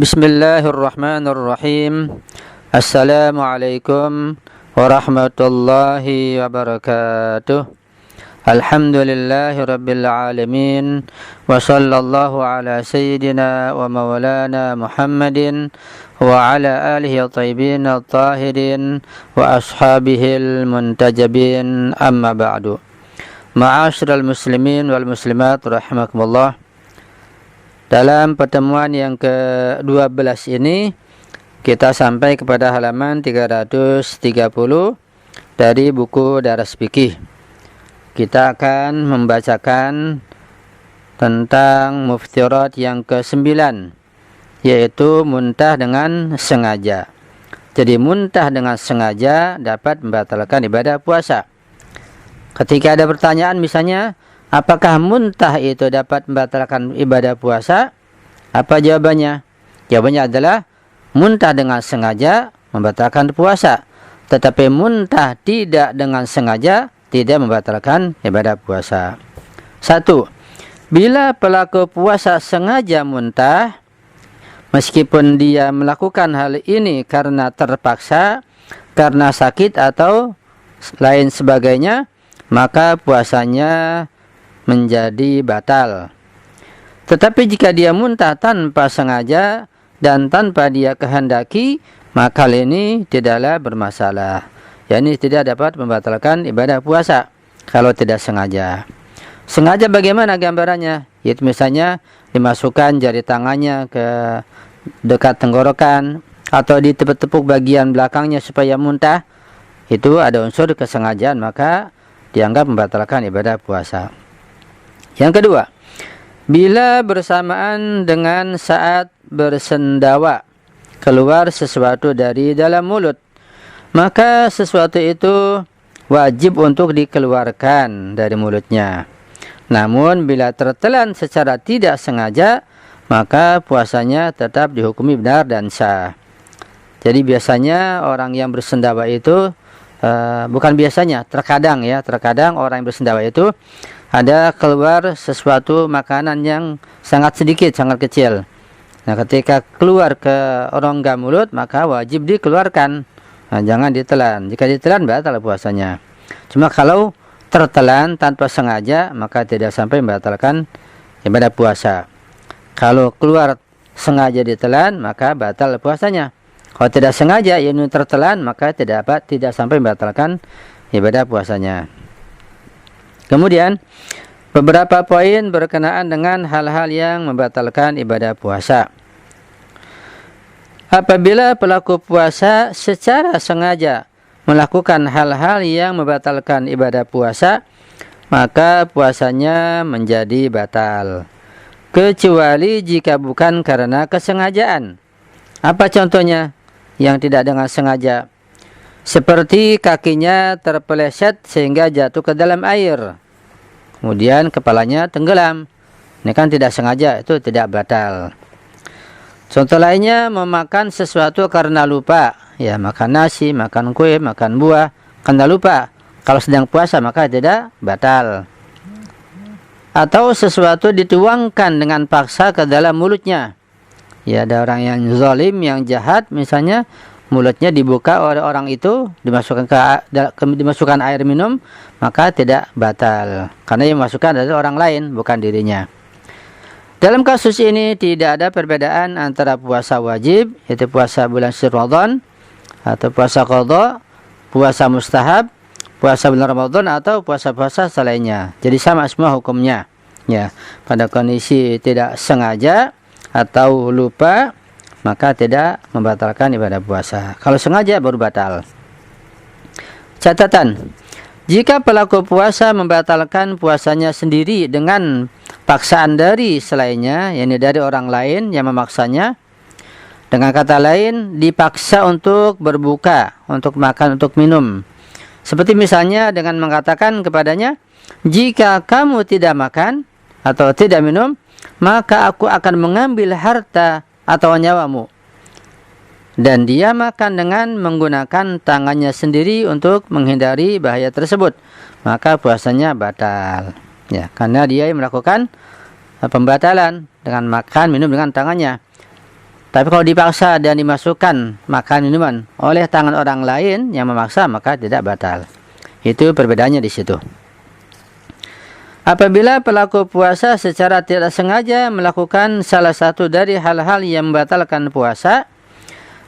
Bismillahirrahmanirrahim. Assalamualaikum warahmatullahi wabarakatuh. Alhamdulillahi rabbil alamin. Wa sallallahu ala sayyidina wa maulana Muhammadin wa ala alihi at-tayyibin at-tahirin wa ashabihil muntajabin, amma ba'du. Ma'asyiral muslimin wal muslimat rahimakumullah. Dalam pertemuan yang ke-12 ini kita sampai kepada halaman 330 dari buku Daras Fikih. Kita akan membacakan tentang muftirat yang ke-9, yaitu muntah dengan sengaja. Jadi muntah dengan sengaja dapat membatalkan ibadah puasa. Ketika ada pertanyaan misalnya, apakah muntah itu dapat membatalkan ibadah puasa? Apa jawabannya? Jawabannya adalah muntah dengan sengaja membatalkan puasa. Tetapi muntah tidak dengan sengaja tidak membatalkan ibadah puasa. 1. Bila pelaku puasa sengaja muntah, meskipun dia melakukan hal ini karena terpaksa, karena sakit atau lain sebagainya, maka puasanya menjadi batal. Tetapi jika dia muntah tanpa sengaja dan tanpa dia kehendaki, maka hal ini tidaklah bermasalah. Yani tidak dapat membatalkan ibadah puasa kalau tidak sengaja. Sengaja bagaimana gambarannya? Yaitu misalnya dimasukkan jari tangannya ke dekat tenggorokan atau ditepuk-tepuk bagian belakangnya supaya muntah. Itu ada unsur kesengajaan, maka dianggap membatalkan ibadah puasa. Yang kedua, bila bersamaan dengan saat bersendawa keluar sesuatu dari dalam mulut, maka sesuatu itu wajib untuk dikeluarkan dari mulutnya. Namun bila tertelan secara tidak sengaja, maka puasanya tetap dihukumi benar dan sah. Jadi biasanya orang yang bersendawa itu bukan biasanya, terkadang orang yang bersendawa itu ada keluar sesuatu makanan yang sangat sedikit, sangat kecil. Nah, ketika keluar ke rongga mulut, maka wajib dikeluarkan. Nah, jangan ditelan. Jika ditelan batal puasanya. Cuma kalau tertelan tanpa sengaja, maka tidak sampai membatalkan ibadah puasa. Kalau keluar sengaja ditelan, maka batal puasanya. Kalau tidak sengaja yang tertelan, maka tidak sampai membatalkan ibadah puasanya. Kemudian beberapa poin berkenaan dengan hal-hal yang membatalkan ibadah puasa. Apabila pelaku puasa secara sengaja melakukan hal-hal yang membatalkan ibadah puasa, maka puasanya menjadi batal. Kecuali jika bukan karena kesengajaan. Apa contohnya yang tidak dengan sengaja? Seperti kakinya terpeleset sehingga jatuh ke dalam air, kemudian kepalanya tenggelam. Ini kan tidak sengaja, itu tidak batal. Contoh lainnya, memakan sesuatu karena lupa. Ya, makan nasi, makan kue, makan buah karena lupa. Kalau sedang puasa maka tidak batal. Atau sesuatu dituangkan dengan paksa ke dalam mulutnya. Ya, ada orang yang zalim, yang jahat, misalnya mulutnya dibuka oleh orang itu, dimasukkan air minum, maka tidak batal. Karena yang dimasukkan adalah orang lain, bukan dirinya. Dalam kasus ini tidak ada perbedaan antara puasa wajib, yaitu puasa bulan suci Ramadan, atau puasa qadha, puasa mustahab, puasa bulan Ramadan, atau puasa-puasa selainnya. Jadi sama semua hukumnya. Ya, pada kondisi tidak sengaja atau lupa, maka tidak membatalkan ibadah puasa. Kalau sengaja baru batal. Catatan, jika pelaku puasa membatalkan puasanya sendiri dengan paksaan dari selainnya, yakni dari orang lain yang memaksanya, dengan kata lain dipaksa untuk berbuka, untuk makan, untuk minum. Seperti misalnya dengan mengatakan kepadanya, jika kamu tidak makan atau tidak minum, maka aku akan mengambil harta atau nyawamu. Dan dia makan dengan menggunakan tangannya sendiri untuk menghindari bahaya tersebut, maka puasanya batal. Ya, karena dia melakukan pembatalan dengan makan minum dengan tangannya. Tapi kalau dipaksa dan dimasukkan makan minuman oleh tangan orang lain yang memaksa, maka tidak batal. Itu perbedaannya di situ. Apabila pelaku puasa secara tidak sengaja melakukan salah satu dari hal-hal yang membatalkan puasa,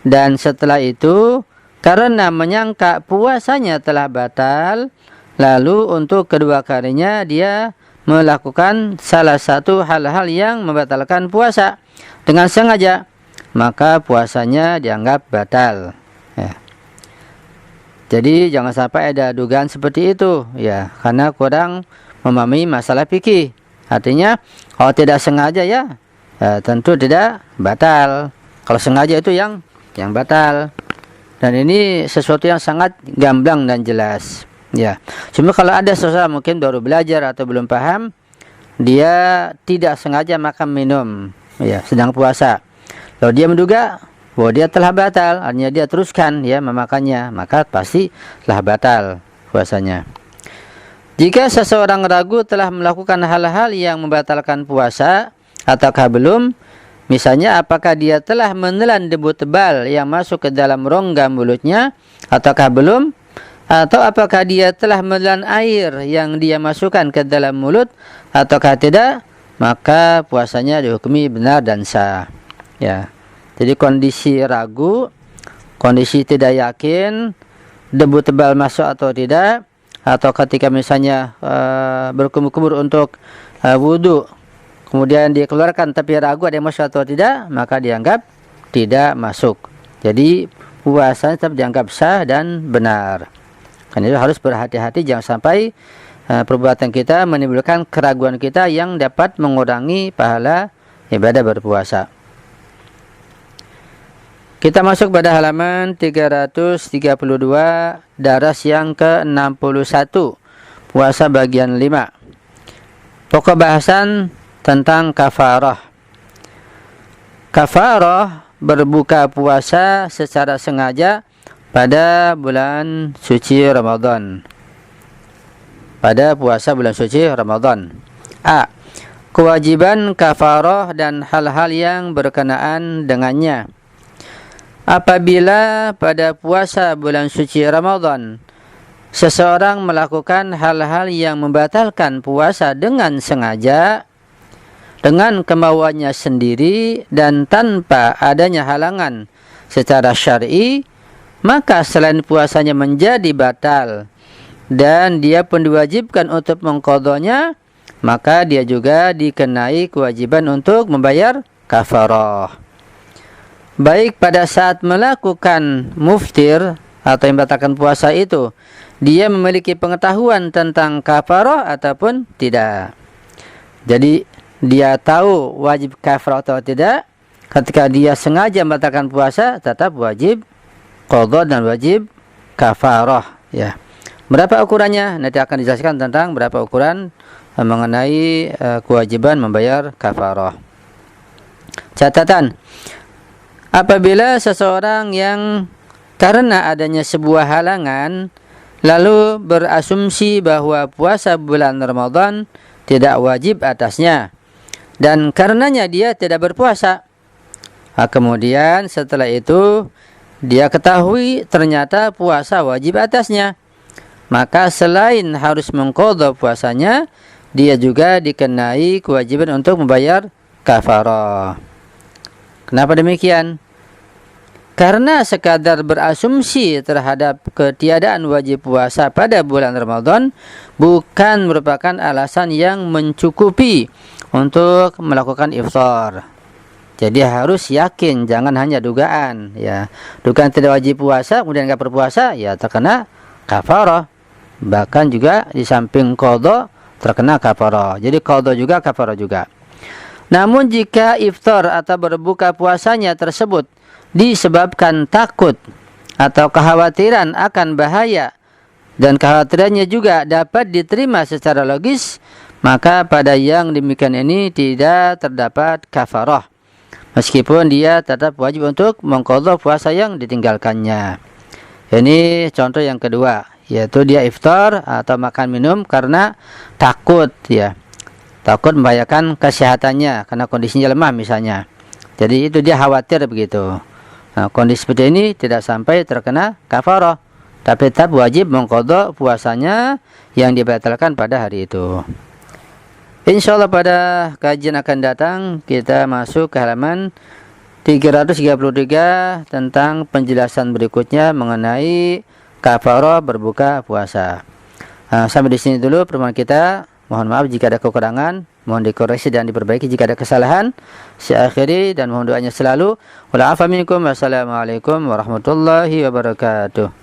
dan setelah itu karena menyangka puasanya telah batal, lalu untuk kedua kalinya dia melakukan salah satu hal-hal yang membatalkan puasa dengan sengaja, maka puasanya dianggap batal. Ya. Jadi jangan sampai ada dugaan seperti itu, ya, karena kurang memahami masalah fikih. Artinya kalau tidak sengaja ya tentu tidak batal. Kalau sengaja itu yang batal. Dan ini sesuatu yang sangat gamblang dan jelas. Ya. Cuma kalau ada seseorang mungkin baru belajar atau belum paham, dia tidak sengaja makan minum, ya, sedang puasa. Lalu dia menduga bahwa dia telah batal, artinya dia teruskan ya memakannya, maka pasti telah batal puasanya. Jika seseorang ragu telah melakukan hal-hal yang membatalkan puasa ataukah belum, misalnya apakah dia telah menelan debu tebal yang masuk ke dalam rongga mulutnya ataukah belum, atau apakah dia telah menelan air yang dia masukkan ke dalam mulut ataukah tidak, maka puasanya dihukumi benar dan sah. Ya. Jadi kondisi ragu, kondisi tidak yakin debu tebal masuk atau tidak, atau ketika misalnya berkumur-kumur untuk wudu, kemudian dikeluarkan tapi ragu ada yang masuk atau tidak, maka dianggap tidak masuk. Jadi puasanya tetap dianggap sah dan benar. Karena itu harus berhati-hati, jangan sampai perbuatan kita menimbulkan keraguan kita yang dapat mengurangi pahala ibadah berpuasa. Kita masuk pada halaman 332, daras yang ke-61, puasa bagian 5. Pokok bahasan tentang kafarah. Kafarah berbuka puasa secara sengaja pada bulan suci Ramadan. Pada puasa bulan suci Ramadan. A. Kewajiban kafarah dan hal-hal yang berkenaan dengannya. Apabila pada puasa bulan suci Ramadan seseorang melakukan hal-hal yang membatalkan puasa dengan sengaja, dengan kemauannya sendiri dan tanpa adanya halangan secara syar'i, maka selain puasanya menjadi batal dan dia pun diwajibkan untuk mengqadhanya, maka dia juga dikenai kewajiban untuk membayar kafarah. Baik pada saat melakukan muftir atau yang membatalkan puasa itu, dia memiliki pengetahuan tentang kafarah ataupun tidak. Jadi dia tahu wajib kafarah atau tidak. Ketika dia sengaja membatalkan puasa, tetap wajib qadha dan wajib kafarah. Ya. Berapa ukurannya? Nanti akan dijelaskan tentang berapa ukuran mengenai kewajiban membayar kafarah. Catatan. Apabila seseorang yang karena adanya sebuah halangan lalu berasumsi bahwa puasa bulan Ramadan tidak wajib atasnya dan karenanya dia tidak berpuasa, kemudian setelah itu dia ketahui ternyata puasa wajib atasnya, maka selain harus mengqadha puasanya, dia juga dikenai kewajiban untuk membayar kafarah. Kenapa demikian? Karena sekadar berasumsi terhadap ketiadaan wajib puasa pada bulan Ramadan bukan merupakan alasan yang mencukupi untuk melakukan iftar. Jadi harus yakin, jangan hanya dugaan. Ya, dugaan tidak wajib puasa kemudian enggak berpuasa, ya terkena kafarah. Bahkan juga di samping qadha terkena kafarah. Jadi qadha juga, kafarah juga. Namun jika iftar atau berbuka puasanya tersebut disebabkan takut atau kekhawatiran akan bahaya dan kekhawatirannya juga dapat diterima secara logis, maka pada yang demikian ini tidak terdapat kafarah, meskipun dia tetap wajib untuk mengqadha puasa yang ditinggalkannya. Ini contoh yang kedua, yaitu dia iftar atau makan minum karena takut, ya, takut membahayakan kesehatannya karena kondisinya lemah misalnya. Jadi itu dia khawatir begitu. Nah, kondisi seperti ini tidak sampai terkena kafarah, tapi tetap wajib mengqadha puasanya yang dibatalkan pada hari itu. Insyaallah pada kajian akan datang kita masuk ke halaman 333 tentang penjelasan berikutnya mengenai kafarah berbuka puasa. Sampai di sini dulu pertemuan kita. Mohon maaf jika ada kekurangan, mohon dikoreksi dan diperbaiki jika ada kesalahan. Saya akhiri dan mohon doanya selalu. Wal afa minkum. Wassalamualaikum warahmatullahi wabarakatuh.